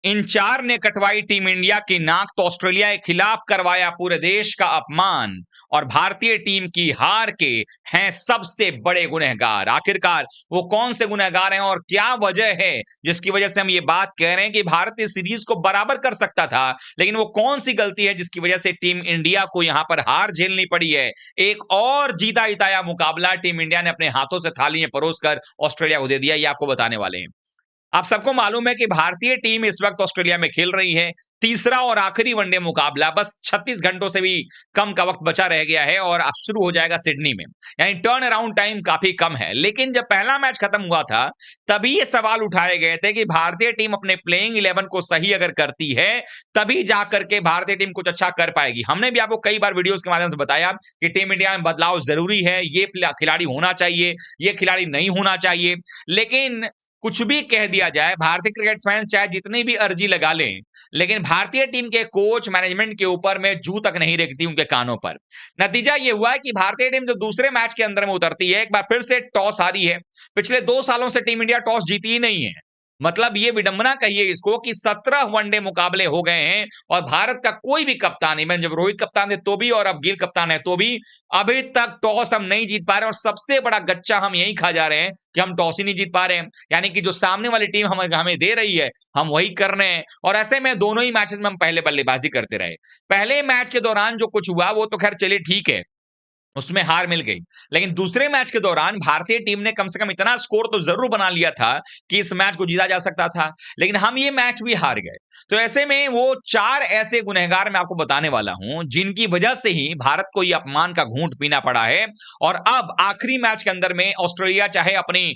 इन चार ने कटवाई team India की नाक, तो ऑस्ट्रेलिया के खिलाफ करवाया पूरे देश का अपमान और भारतीय टीम की हार के हैं सबसे बड़े गुनहगार। आखिरकार वो कौन से गुनहगार हैं और क्या वजह है जिसकी वजह से हम ये बात कह रहे हैं कि भारत इस सीरीज को बराबर कर सकता था, लेकिन वो कौन सी गलती है जिसकी वजह से टीम इंडिया को यहां पर हार झेलनी पड़ी है। एक और जीता इताया मुकाबला टीम इंडिया ने अपने हाथों से थाली में परोसकर ऑस्ट्रेलिया को दे दिया, ये आपको बताने वाले हैं। आप सबको मालूम है कि भारतीय टीम इस वक्त ऑस्ट्रेलिया में खेल रही है तीसरा और आखिरी वनडे मुकाबला, बस 36 घंटों से भी कम का वक्त बचा रह गया है और अब शुरू हो जाएगा सिडनी में। यानी टर्न अराउंड टाइम काफी कम है। लेकिन जब पहला मैच खत्म हुआ था तभी ये सवाल उठाए गए थे कि भारतीय टीम अपने प्लेइंग 11 को सही अगर करती है तभी जाकर के भारतीय टीम कुछ अच्छा कर पाएगी। हमने भी आपको कई बार वीडियोस के माध्यम से बताया कि टीम इंडिया में बदलाव जरूरी है, ये खिलाड़ी होना चाहिए, ये खिलाड़ी नहीं होना चाहिए। लेकिन कुछ भी कह दिया जाए, भारतीय क्रिकेट फैंस चाहे जितनी भी अर्जी लगा लें, लेकिन भारतीय टीम के कोच मैनेजमेंट के ऊपर में जू तक नहीं रेंगती उनके कानों पर। नतीजा ये हुआ है कि भारतीय टीम जो दूसरे मैच के अंदर में उतरती है, एक बार फिर से टॉस हारी है। पिछले 2 सालों से टीम इंडिया टॉस जीती ही नहीं है। मतलब ये विडंबना कहिए इसको कि 17 वनडे मुकाबले हो गए हैं और भारत का कोई भी कप्तान, इवन जब रोहित कप्तान थे तो भी और अब गिल कप्तान है तो भी अभी तक टॉस हम नहीं जीत पा रहे हैं। और सबसे बड़ा गच्चा हम यही खा जा रहे हैं कि हम टॉस ही नहीं जीत पा रहे हैं। यानी कि जो सामने वाली टीम हमें दे रही है हम वही कर रहे हैं। और ऐसे में दोनों ही मैचेस में हम पहले बल्लेबाजी करते रहे। पहले मैच के दौरान जो कुछ हुआ वो तो खैर चलिए ठीक है, उसमें हार मिल गई। लेकिन दूसरे मैच के दौरान भारतीय टीम ने कम से कम इतना स्कोर तो जरूर बना लिया था कि इस मैच को जीता जा सकता था, लेकिन हम ये मैच भी हार गए। तो ऐसे में वो 4 ऐसे गुनहगार मैं आपको बताने वाला हूं जिनकी वजह से ही भारत को ये अपमान का घूंट पीना पड़ा है। और अब आखिरी मैच के अंदर में ऑस्ट्रेलिया चाहे अपनी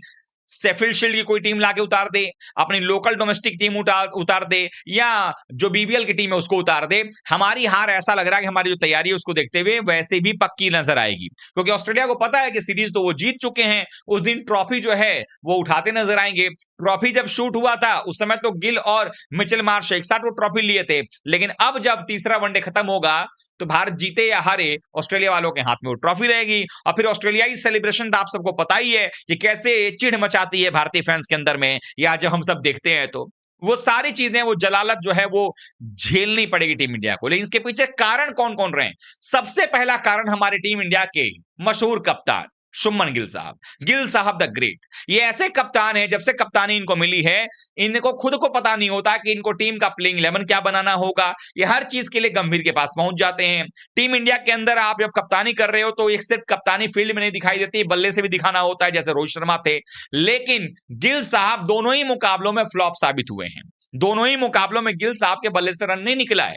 शेफील्ड शील्ड की कोई टीम लाके उतार दे, अपनी लोकल डोमेस्टिक टीम उतार दे, या जो बीबीएल की टीम है उसको उतार दे, हमारी हार ऐसा लग रहा है कि हमारी जो तैयारी है उसको देखते हुए वैसे भी पक्की नजर आएगी। क्योंकि ऑस्ट्रेलिया को पता है कि सीरीज तो वो जीत चुके हैं, उस दिन ट्रॉफी जो है वो उठाते नजर आएंगे। ट्रॉफी जब शूट हुआ था उस समय तो गिल और मिचेल मार्श एक साथ वो ट्रॉफी लिए थे, लेकिन अब जब तीसरा वनडे खत्म होगा तो भारत जीते या हारे ऑस्ट्रेलिया वालों के हाथ में वो ट्रॉफी रहेगी। और फिर ऑस्ट्रेलियाई सेलिब्रेशन तो आप सबको पता ही है कि कैसे चिढ़ मचाती है भारतीय फैंस के अंदर में, या जब हम सब देखते हैं तो वो सारी चीजें, वो जलालत जो है वो झेलनी पड़ेगी टीम इंडिया को। लेकिन इसके पीछे कारण कौन कौन रहे हैं? सबसे पहला कारण हमारे टीम इंडिया के मशहूर कप्तान शुभमन गिल साहब। गिल साहब द ग्रेट, ये ऐसे कप्तान है, जब से कप्तानी इनको मिली है इनको खुद को पता नहीं होता कि इनको टीम का प्लेइंग 11 क्या बनाना होगा। ये हर चीज के लिए गंभीर के पास पहुंच जाते हैं। टीम इंडिया के अंदर आप जब कप्तानी कर रहे हो तो एक सिर्फ कप्तानी फील्ड में नहीं दिखाई देती, बल्ले से भी दिखाना होता है, जैसे रोहित शर्मा थे। लेकिन गिल साहब दोनों ही मुकाबलों में फ्लॉप साबित हुए हैं। दोनों ही मुकाबलों में गिल साहब के बल्ले से रन नहीं निकला है।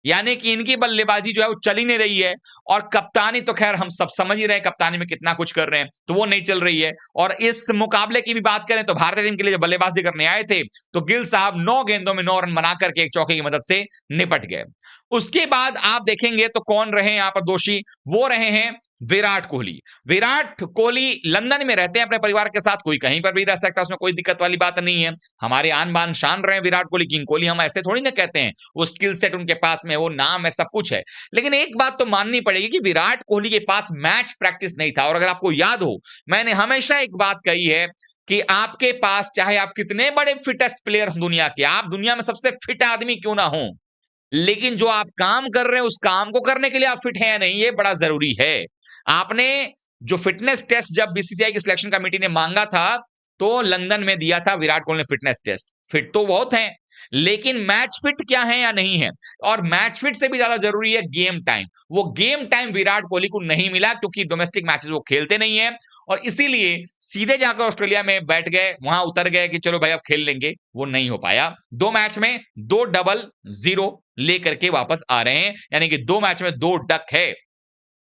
यानी कि इनकी बल्लेबाजी जो है वो चल ही नहीं रही है। और कप्तानी तो खैर हम सब समझ ही रहे हैं कप्तानी में कितना कुछ कर रहे हैं, तो वो नहीं चल रही है। और इस मुकाबले की भी बात करें तो भारतीय टीम के लिए जब बल्लेबाजी करने आए थे तो गिल साहब 9 गेंदों में 9 रन बना करके एक चौके की मदद से निपट गए। उसके बाद आप देखेंगे तो कौन रहे यहाँ पर दोषी? वो रहे हैं विराट कोहली। विराट कोहली लंदन में रहते हैं अपने परिवार के साथ, कोई कहीं पर भी रह सकता है, उसमें कोई दिक्कत वाली बात नहीं है। हमारे आन बान शान रहे विराट कोहली, किंग कोहली हम ऐसे थोड़ी ना कहते हैं। वो स्किल सेट उनके पास में, वो नाम है, सब कुछ है। लेकिन एक बात तो माननी पड़ेगी कि विराट कोहली के पास मैच प्रैक्टिस नहीं था। और अगर आपको याद हो, मैंने हमेशा एक बात कही है कि आपके पास चाहे आप कितने बड़े फिटेस्ट प्लेयर दुनिया के, आप दुनिया में सबसे फिट आदमी क्यों ना हो, लेकिन जो आप काम कर रहे हैं उस काम को करने के लिए आप फिट हैं या नहीं, ये बड़ा जरूरी है। आपने जो फिटनेस टेस्ट जब बीसीसीआई की सिलेक्शन कमेटी ने मांगा था तो लंदन में दिया था विराट कोहली ने फिटनेस टेस्ट। फिट तो बहुत हैं, लेकिन मैच फिट क्या है या नहीं है? और मैच फिट से भी ज्यादा जरूरी है गेम टाइम। वो गेम टाइम विराट कोहली को नहीं मिला क्योंकि डोमेस्टिक मैचेस वो खेलते नहीं है। और इसीलिए सीधे जाकर ऑस्ट्रेलिया में बैठ गए, वहां उतर गए कि चलो भाई अब खेल लेंगे, वो नहीं हो पाया। 2 मैच में 2 डबल 0 लेकर के वापस आ रहे हैं, यानी कि 2 मैच में 2 डक है।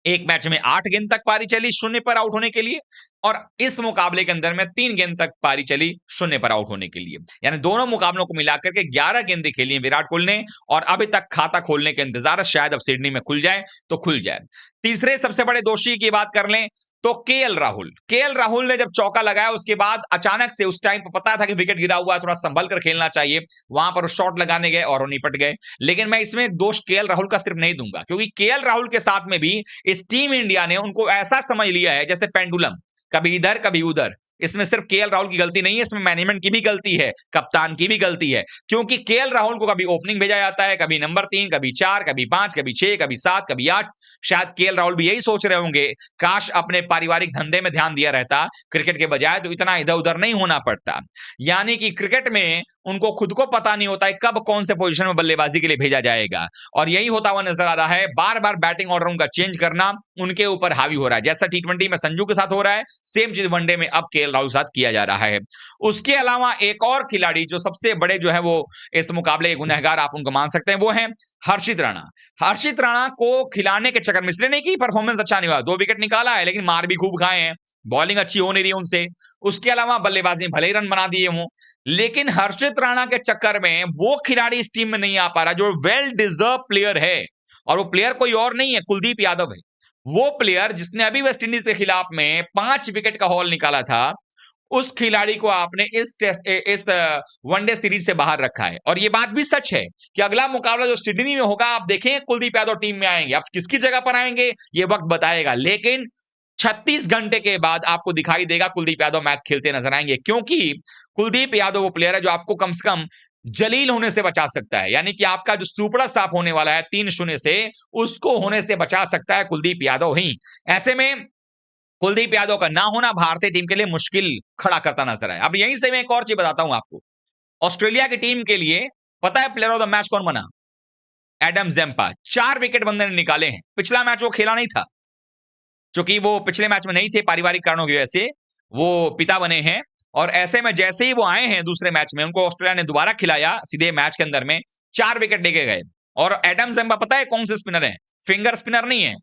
एक मैच में 8 गेंद तक पारी चली शून्य पर आउट होने के लिए, और इस मुकाबले के अंदर में 3 गेंद तक पारी चली शून्य पर आउट होने के लिए। यानी दोनों मुकाबलों को मिलाकर के 11 गेंदें खेली हैं विराट कोहली ने, और अभी तक खाता खोलने के इंतजार है, शायद अब सिडनी में खुल जाए तो खुल जाए। तीसरे सबसे बड़े दोषी की बात कर लें तो केएल राहुल। केएल राहुल ने जब चौका लगाया उसके बाद अचानक से, उस टाइम पर पता था कि विकेट गिरा हुआ है, थोड़ा संभल कर खेलना चाहिए, वहां पर शॉट लगाने गए और वो निपट गए। लेकिन मैं इसमें दोष केएल राहुल का सिर्फ नहीं दूंगा, क्योंकि केएल राहुल के साथ में भी इस टीम इंडिया ने उनको ऐसा समझ लिया है जैसे पेंडुलम, कभी इधर कभी उधर। इसमें सिर्फ केएल राहुल की गलती नहीं है, इसमें मैनेजमेंट की भी गलती है, कप्तान की भी गलती है, क्योंकि केएल राहुल को कभी ओपनिंग भेजा जाता है, कभी नंबर 3, कभी 4, कभी 5, कभी 6, कभी 7, कभी 8। शायद केएल राहुल भी यही सोच रहे होंगे, काश अपने पारिवारिक धंधे में ध्यान दिया रहता क्रिकेट के बजाय, तो इतना इधर उधर नहीं होना पड़ता। यानी कि क्रिकेट में उनको खुद को पता नहीं होता है कब कौन से पोजीशन में बल्लेबाजी के लिए भेजा जाएगा, और यही होता हुआ नजर आ रहा है। बार बार बैटिंग ऑर्डर उनका चेंज करना उनके ऊपर हावी हो रहा है, जैसा टी20 में संजू के साथ हो रहा है, सेम चीज वनडे में अब केएल राहुल के साथ किया जा रहा है। उसके अलावा एक और खिलाड़ी जो सबसे बड़े जो है वो इस मुकाबले गुनहगार आप उनको मान सकते हैं, वो है हर्षित राणा। हर्षित राणा को खिलाने के चक्कर में, इसलिए नहीं कि परफॉर्मेंस अच्छा नहीं हुआ, 2 विकेट निकाला है, लेकिन मार भी खूब खाए हैं, बॉलिंग अच्छी हो नहीं रही उनसे, उसके अलावा बल्लेबाजी में भले ही रन बना दिए हों, लेकिन हर्षित राणा के चक्कर में वो खिलाड़ी इस टीम में नहीं आ पा रहा जो वेल डिजर्व प्लेयर है, और वो प्लेयर कोई और नहीं है, कुलदीप यादव है। वो प्लेयर जिसने अभी वेस्ट इंडीज के खिलाफ में 5 विकेट का हॉल निकाला था, उस खिलाड़ी को आपने इस वनडे सीरीज से बाहर रखा है। और ये बात भी सच है कि अगला मुकाबला जो सिडनी में होगा, आप देखें कुलदीप यादव टीम में आएंगे, अब किसकी जगह पर आएंगे ये वक्त बताएगा, लेकिन 36 घंटे के बाद आपको दिखाई देगा कुलदीप यादव मैच खेलते नजर आएंगे, क्योंकि कुलदीप यादव वो प्लेयर है जो आपको कम से कम जलील होने से बचा सकता है, यानी कि आपका जो सुपड़ा साफ होने वाला है 3-0 से, उसको होने से बचा सकता है कुलदीप यादव ही। ऐसे में कुलदीप यादव का ना होना भारतीय टीम के लिए मुश्किल खड़ा करता नजर आया। अब यहीं से मैं एक और चीज बताता हूं आपको, ऑस्ट्रेलिया की टीम के लिए पता है प्लेयर ऑफ द मैच कौन बना? Adam Zampa. 4 विकेट बंदे ने निकाले हैं, पिछला मैच वो खेला नहीं था, क्योंकि वो पिछले मैच में नहीं थे पारिवारिक कारणों की वजह से, वो पिता बने हैं, और ऐसे में जैसे ही वो आए हैं दूसरे मैच में, उनको ऑस्ट्रेलिया ने दोबारा खिलाया सीधे मैच के अंदर में, 4 विकेट लेके गए। और एडम जेम्पा पता है कौन से स्पिनर है? फिंगर स्पिनर नहीं है,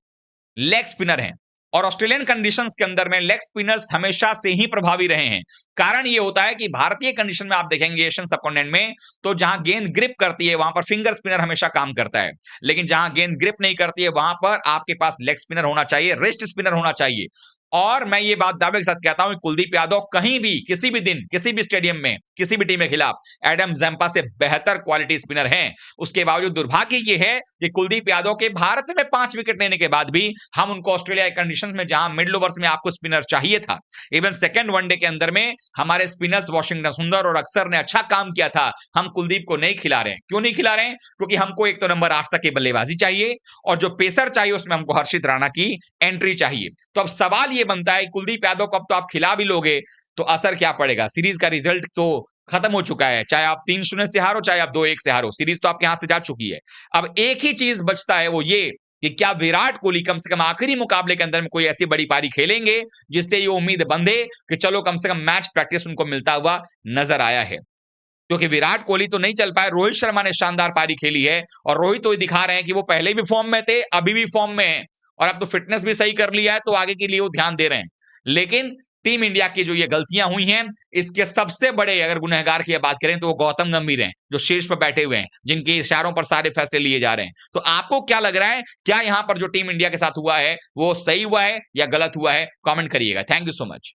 लेग स्पिनर है, और ऑस्ट्रेलियन कंडीशंस के अंदर में लेग स्पिनर्स हमेशा से ही प्रभावी रहे हैं। कारण ये होता है कि भारतीय कंडीशन में आप देखेंगे एशियन सबकॉन्टिनेंट में, तो जहां गेंद ग्रिप करती है वहां पर फिंगर स्पिनर हमेशा काम करता है, लेकिन जहां गेंद ग्रिप नहीं करती है वहां पर आपके पास लेग स्पिनर होना चाहिए, रिस्ट स्पिनर होना चाहिए। और मैं ये बात दावे के साथ कहता हूं कि कुलदीप यादव कहीं भी, किसी भी दिन, किसी भी स्टेडियम में, किसी भी टीम के खिलाफ एडम जेम्पा से बेहतर क्वालिटी स्पिनर हैं। उसके बावजूद दुर्भाग्य ये है कि कुलदीप यादव के भारत में 5 विकेट लेने के बाद भी हम उनको ऑस्ट्रेलिया के कंडीशंस में, जहां मिडिल ओवर्स में आपको स्पिनर चाहिए था, इवन सेकंड वनडे के अंदर में हमारे स्पिनर्स वाशिंगटन सुंदर और अक्सर ने अच्छा काम किया था, हम कुलदीप को नहीं खिला रहे हैं। क्यों नहीं खिला रहे हैं? क्योंकि हमको एक तो नंबर 8 तक की बल्लेबाजी चाहिए, और जो पेसर चाहिए उसमें हमको हर्षित राणा की एंट्री चाहिए। तो अब सवाल ये बनता है कुलदीप यादव को अब तो आप खिला भी लोगे तो असर क्या पड़ेगा? सीरीज का रिजल्ट तो खत्म हो चुका है, चाहे आप 3-0 से हारो, चाहे आप 2-1 से हारो, सीरीज तो आपके हाथ से जा चुकी है। अब एक ही चीज बचता है, वो ये कि क्या विराट कोहली कम से कम आखिरी मुकाबले के अंदर में कोई ऐसी बड़ी पारी खेलेंगे जिससे ये उम्मीद बंधे कि चलो कम से कम मैच प्रैक्टिस उनको मिलता हुआ नजर आया है। क्योंकि विराट कोहली तो नहीं चल पाए, रोहित शर्मा ने शानदार पारी खेली है, और रोहित तो दिखा रहे हैं कि वो पहले भी फॉर्म में थे, अभी भी फॉर्म में है, और अब तो फिटनेस भी सही कर लिया है, तो आगे के लिए वो ध्यान दे रहे हैं। लेकिन टीम इंडिया की जो ये गलतियां हुई हैं, इसके सबसे बड़े अगर गुनहगार की बात करें तो वो गौतम गंभीर हैं, जो शीर्ष पर बैठे हुए हैं, जिनके इशारों पर सारे फैसले लिए जा रहे हैं। तो आपको क्या लग रहा है, क्या यहां पर जो टीम इंडिया के साथ हुआ है वो सही हुआ है या गलत हुआ है? कमेंट करिएगा। Thank you so much.